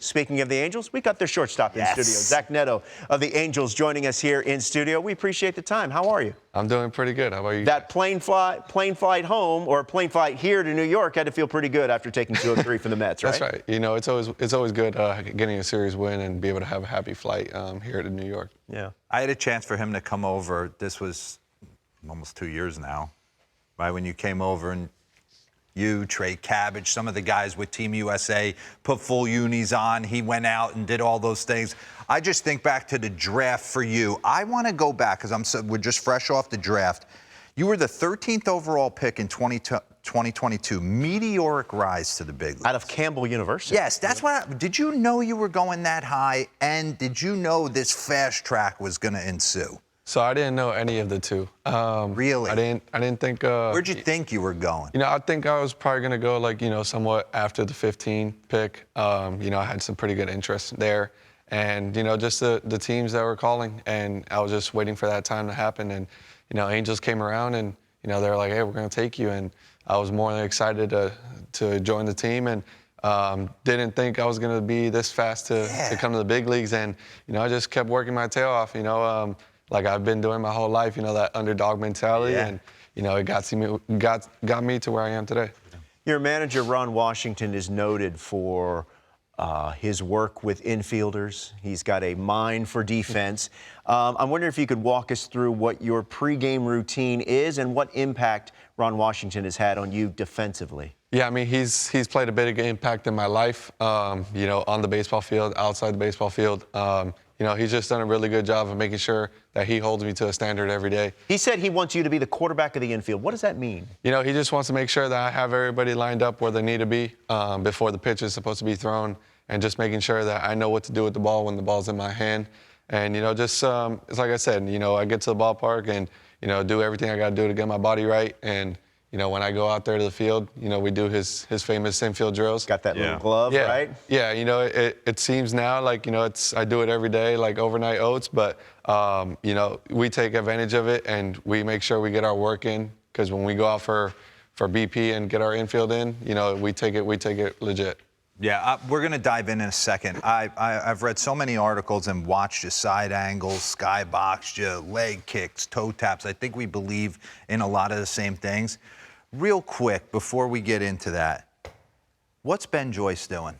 Speaking of the Angels, we got their shortstop in studio. Zach Neto of the Angels joining us here in studio. We appreciate the time. How are you? I'm doing pretty good. How about you? That plane flight home or plane flight here to New York had to feel pretty good after taking 2-3 from the Mets, right? That's right. You know, it's always good getting a series win and be able to have a happy flight here to New York. Yeah. I had a chance for him to come over. This was almost 2 years now, right when you came over, and you, Trey Cabbage, some of the guys with Team USA put full unis on. He went out and did all those things. I just think back to the draft for you. I want to go back because we're just fresh off the draft. You were the 13th overall pick in 2022. Meteoric rise to the big leagues. Out of Campbell University. Yes, that's what. Did you know you were going that high? And did you know this fast track was going to ensue? So I didn't know any of the two. Really? I didn't think. Where'd you think you were going? You know, I think I was probably gonna go like, you know, somewhat after the 15 pick. You know, I had some pretty good interest there, and you know, just the teams that were calling, and I was just waiting for that time to happen. And you know, Angels came around, and you know, they were like, hey, we're gonna take you, and I was more than excited to join the team, and didn't think I was gonna be this fast to come to the big leagues, and you know, I just kept working my tail off. You know. Like I've been doing my whole life, you know, that underdog mentality, and you know, it got me to where I am today. Your manager, Ron Washington, is noted for his work with infielders. He's got a mind for defense. I'm wondering if you could walk us through what your pregame routine is and what impact Ron Washington has had on you defensively. Yeah, I mean, he's played a big impact in my life, you know, on the baseball field, outside the baseball field. You know, he's just done a really good job of making sure that he holds me to a standard every day. He said he wants you to be the quarterback of the infield. What does that mean? You know, he just wants to make sure that I have everybody lined up where they need to be before the pitch is supposed to be thrown, and just making sure that I know what to do with the ball when the ball's in my hand. And, you know, just it's like I said, you know, I get to the ballpark and, you know, do everything I got to do to get my body right. And, you know, when I go out there to the field, you know, we do his famous infield drills. Got that little glove, right? Yeah, you know, it seems now like, you know, I do it every day, like overnight oats, but, you know, we take advantage of it and we make sure we get our work in, because when we go out for BP and get our infield in, you know, we take it legit. Yeah, we're going to dive in a second. I've read so many articles and watched your side angles, skybox, your leg kicks, toe taps. I think we believe in a lot of the same things. Real quick, before we get into that, what's Ben Joyce doing?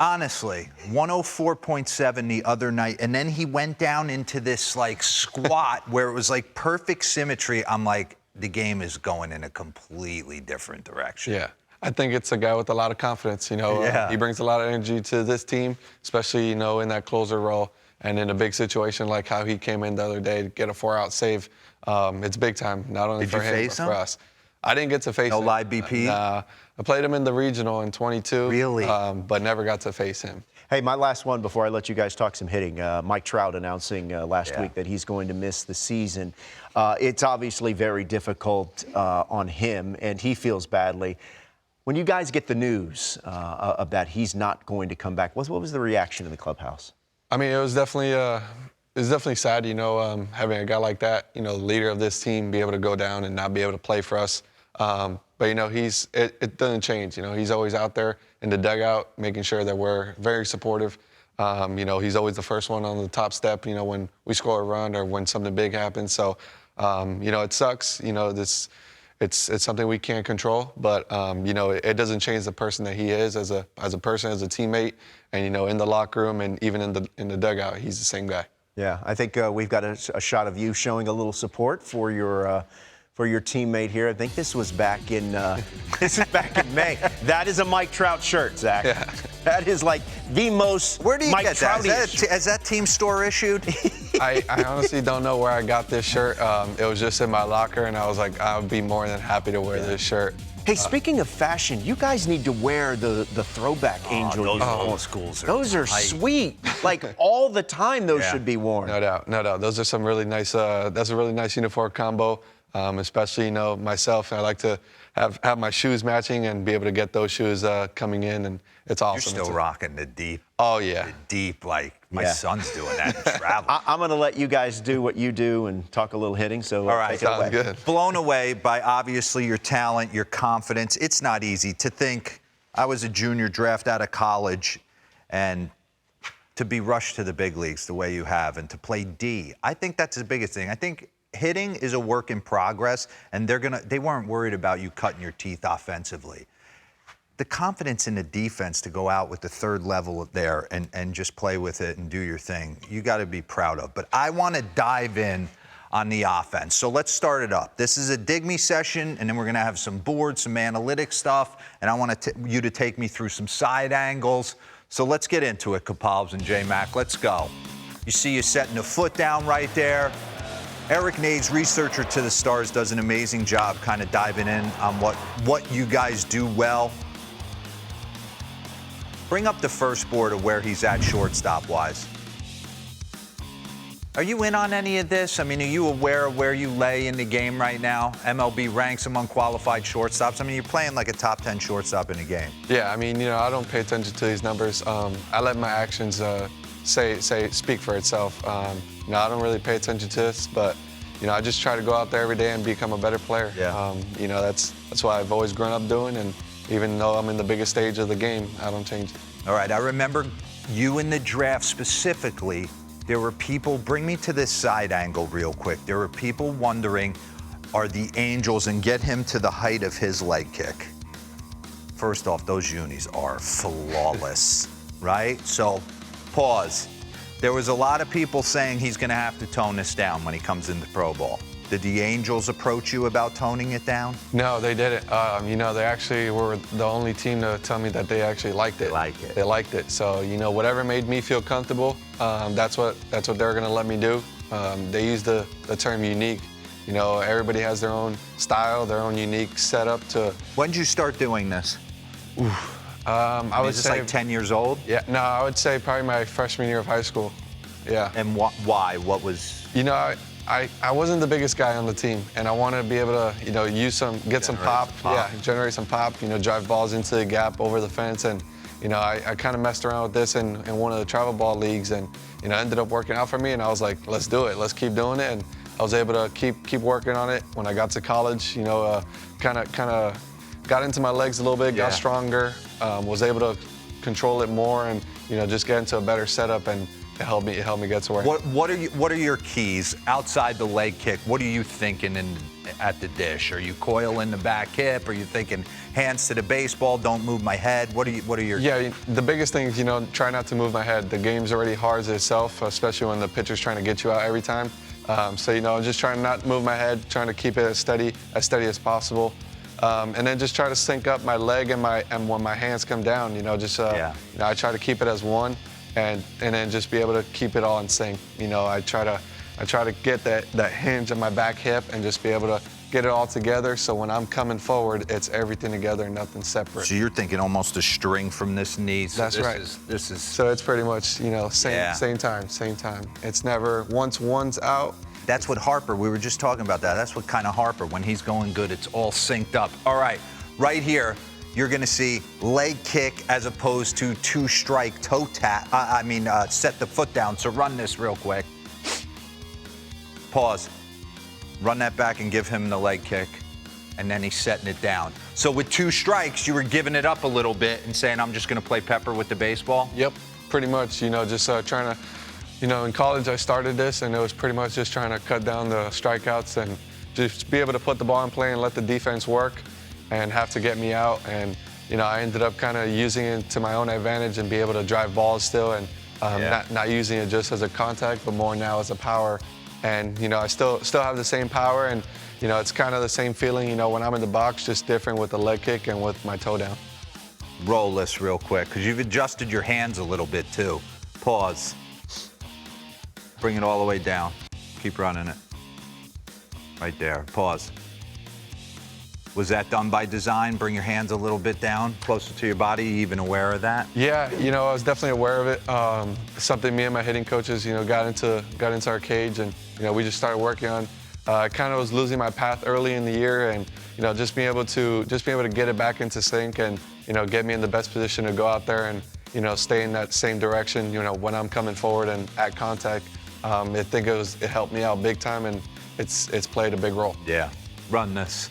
Honestly, 104.7 the other night, and then he went down into this, like, squat where it was, like, perfect symmetry. I'm like, the game is going in a completely different direction. Yeah. I think it's a guy with a lot of confidence, you know. He brings a lot of energy to this team, especially, you know, in that closer role and in a big situation like how he came in the other day to get a 4-out save. It's big time, not only for him, but for us. I didn't get to face him. No live BP? Nah. I played him in the regional in 22. Really? But never got to face him. Hey, my last one before I let you guys talk some hitting. Mike Trout announcing last week that he's going to miss the season. It's obviously very difficult on him, and he feels badly. When you guys get the news of that he's not going to come back, what was the reaction in the clubhouse? I mean, it was definitely sad, you know, having a guy like that, you know, the leader of this team, be able to go down and not be able to play for us. But, you know, it doesn't change. You know, he's always out there in the dugout, making sure that we're very supportive. You know, he's always the first one on the top step, you know, when we score a run or when something big happens. So, you know, it sucks. You know, it's something we can't control, but you know, it doesn't change the person that he is as a person, as a teammate, and you know, in the locker room and even in the dugout, he's the same guy. Yeah, I think we've got a shot of you showing a little support for your teammate here. I think this was back in May. That is a Mike Trout shirt, Zach. Yeah. That is like the most Where do you Mike get that? Is that team store issued? I honestly don't know where I got this shirt. It was just in my locker, and I was like, I would be more than happy to wear this shirt. Hey, speaking of fashion, you guys need to wear the throwback Angel. Those old schools. Those are sweet. Like all the time, those should be worn. No doubt, no doubt. Those are some really nice. That's a really nice uniform combo. Especially, you know, myself, I like to have my shoes matching and be able to get those shoes coming in, and it's awesome. You're still rocking the deep. Oh, yeah. The deep, like my son's doing that in travel. I'm going to let you guys do what you do and talk a little hitting, so all right, take it away. Good. Blown away by obviously your talent, your confidence. It's not easy to think I was a junior draft out of college, and to be rushed to the big leagues the way you have and to play D. I think that's the biggest thing. I think hitting is a work in progress, and they weren't worried about you cutting your teeth offensively. The confidence in the defense to go out with the third level there and just play with it and do your thing, you got to be proud of. But I want to dive in on the offense. So let's start it up. This is a dig me session, and then we're going to have some boards, some analytics stuff, and I want you to take me through some side angles. So let's get into it, Capalbs and J-Mac. Let's go. You see you setting the foot down right there. Eric Nades, researcher to the Stars, does an amazing job kind of diving in on what you guys do well. Bring up the first board of where he's at shortstop-wise. Are you in on any of this? I mean, are you aware of where you lay in the game right now? MLB ranks among qualified shortstops. I mean, you're playing like a top 10 shortstop in the game. Yeah, I mean, I don't pay attention to these numbers. I let my actions speak for itself. I don't really pay attention to this, but I just try to go out there every day and become a better player. Yeah. That's what I've always grown up doing, and even though I'm in the biggest stage of the game, I don't change it. All right, I remember you in the draft specifically. There were people, bring me to this side angle real quick. There were people wondering, are the Angels, and get him to the height of his leg kick. First off, those unis are flawless, right? So, pause. There was a lot of people saying he's going to have to tone this down when he comes into pro ball. Did the Angels approach you about toning it down? No, they didn't. They actually were the only team to tell me that they actually liked it. They liked it. So, whatever made me feel comfortable, that's what they're going to let me do. They use the term unique. Everybody has their own style, their own unique setup to. When did you start doing this? I would say like 10 years old? Yeah, no, I would say probably my freshman year of high school. Yeah. And why? What was? I wasn't the biggest guy on the team, and I wanted to be able to, get some pop. Yeah, generate some pop, drive balls into the gap over the fence. And, I kind of messed around with this in one of the travel ball leagues, and, ended up working out for me. And I was like, let's do it. Let's keep doing it. And I was able to keep working on it. When I got to college, kind of got into my legs a little bit, got stronger, was able to control it more, and, just get into a better setup. And it helped me get to where. What are your keys outside the leg kick? What are you thinking at the dish? Are you coiling the back hip? Are you thinking hands to the baseball? Don't move my head. What are your? Yeah, the biggest thing is try not to move my head. The game's already hard as itself, especially when the pitcher's trying to get you out every time. So just trying not to move my head, trying to keep it as steady as possible. And then just try to sync up my leg and when my hands come down, I try to keep it as one. And then just be able to keep it all in sync. I try to get that hinge on my back hip and just be able to get it all together. So when I'm coming forward, it's everything together, nothing separate. So you're thinking almost a string from this knee. So That's right. This is. So it's pretty much same time. It's never once one's out. That's what Harper. We were just talking about that. That's what kind of Harper. When he's going good, it's all synced up. All right, right here. You're going to see leg kick as opposed to two-strike toe tap. Set the foot down. So run this real quick. Pause. Run that back and give him the leg kick. And then he's setting it down. So with 2 strikes, you were giving it up a little bit and saying, I'm just going to play pepper with the baseball? Yep, pretty much. Just trying to, in college I started this, and it was pretty much just trying to cut down the strikeouts and just be able to put the ball in play and let the defense work and have to get me out. And, I ended up kind of using it to my own advantage and be able to drive balls still, and not using it just as a contact, but more now as a power. And, I still have the same power, and, it's kind of the same feeling, when I'm in the box, just different with the leg kick and with my toe down. Roll this real quick, because you've adjusted your hands a little bit too. Pause. Bring it all the way down. Keep running it. Right there. Pause. Was that done by design? Bring your hands a little bit down, closer to your body. You even aware of that? Yeah, I was definitely aware of it. Something me and my hitting coaches, got into our cage, and we just started working on. I kind of was losing my path early in the year, and just being able to get it back into sync, and get me in the best position to go out there and stay in that same direction. When I'm coming forward and at contact, I think it helped me out big time, and it's played a big role. Yeah. Run this.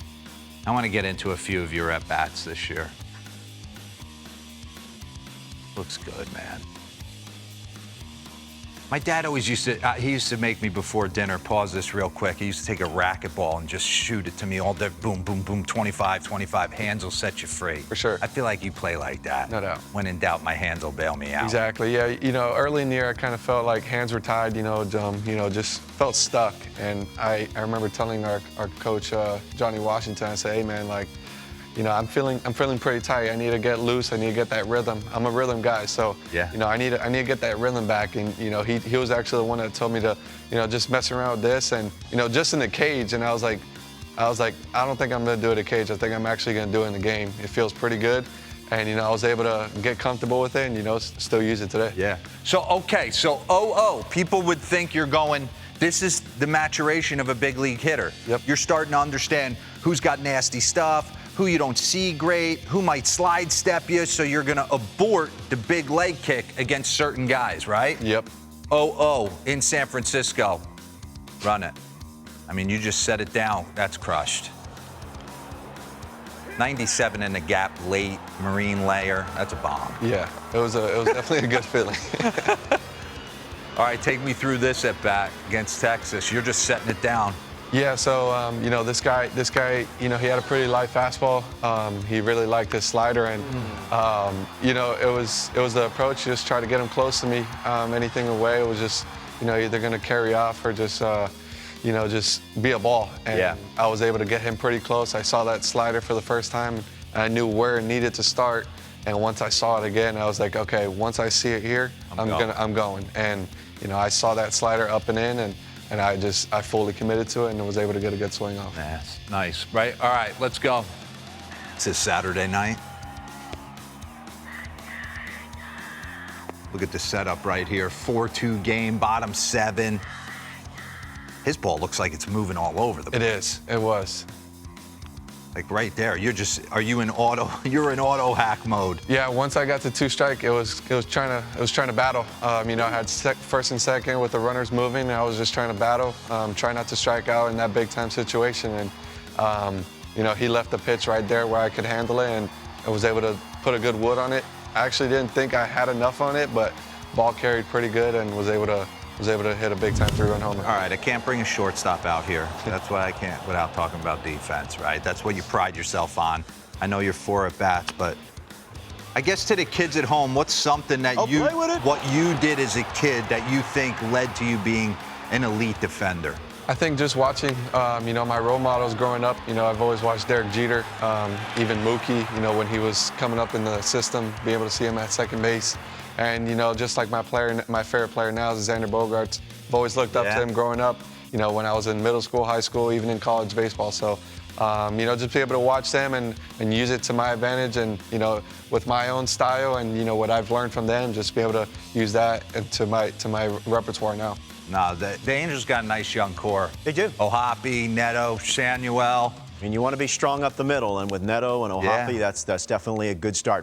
I want to get into a few of your at-bats this year. Looks good, man. My dad always he used to make me before dinner, pause this real quick. He used to take a racquetball and just shoot it to me all day. Boom, boom, boom, 25, 25. Hands will set you free. For sure. I feel like you play like that. No doubt. When in doubt, my hands will bail me out. Exactly. Yeah. Early in the year, I kind of felt like hands were tied. Just felt stuck. And I remember telling our coach Johnny Washington, I said, "Hey man, like, I'm feeling pretty tight. I need to get loose. I need to get that rhythm. I'm a rhythm guy, so yeah. I need to get that rhythm back." And he was actually the one that told me to just mess around with this and just in the cage. And I was like, I don't think I'm gonna do it in the cage. I think I'm actually gonna do it in the game. It feels pretty good. And I was able to get comfortable with it and still use it today. Yeah. So people would think you're going. This is the maturation of a big league hitter. Yep. You're starting to understand who's got nasty stuff, who you don't see great, who might slide step you, so you're gonna abort the big leg kick against certain guys, right? Yep. In San Francisco. Run it. I mean, you just set it down. That's crushed. 97 in the gap, late marine layer. That's a bomb. Yeah, it was definitely a good feeling. All right, take me through this at bat against Texas. You're just setting it down. Yeah, so this guy, he had a pretty light fastball. He really liked his slider, and it was the approach. Just try to get him close to me. Anything away, it was just either going to carry off or just just be a ball. And yeah. I was able to get him pretty close. I saw that slider for the first time, and I knew where it needed to start. And once I saw it again, I was like, okay, once I see it here, I'm going. And I saw that slider up and in, and I fully committed to it and was able to get a good swing off. Nice, right? All right, let's go. It's a Saturday night. Look at the setup right here. 4-2 game, bottom 7. His ball looks like it's moving all over the place. It is. It was. Like right there. You're in auto hack mode. Yeah, once I got to 2 strike, it was trying to battle. I had first and second with the runners moving, and I was just trying to battle, try not to strike out in that big time situation. And he left the pitch right there where I could handle it, and I was able to put a good wood on it. I actually didn't think I had enough on it, but ball carried pretty good and was able to hit a big time 3-run homer. All right, I can't bring a shortstop out here. That's why I can't without talking about defense, right? That's what you pride yourself on. I know you're 4 at bats, but I guess to the kids at home, what's something that what you did as a kid that you think led to you being an elite defender? I think just watching, my role models growing up, I've always watched Derek Jeter, even Mookie, when he was coming up in the system, be able to see him at second base. And, just like my favorite player now is Xander Bogaerts. I've always looked up to him growing up, when I was in middle school, high school, even in college baseball. So, just be able to watch them and use it to my advantage and, with my own style and, what I've learned from them, just be able to use that to my repertoire now. No, the Angels got a nice young core. They do. Ohapi, Neto, Samuel. I mean, you want to be strong up the middle, and with Neto and Ohapi, that's definitely a good start.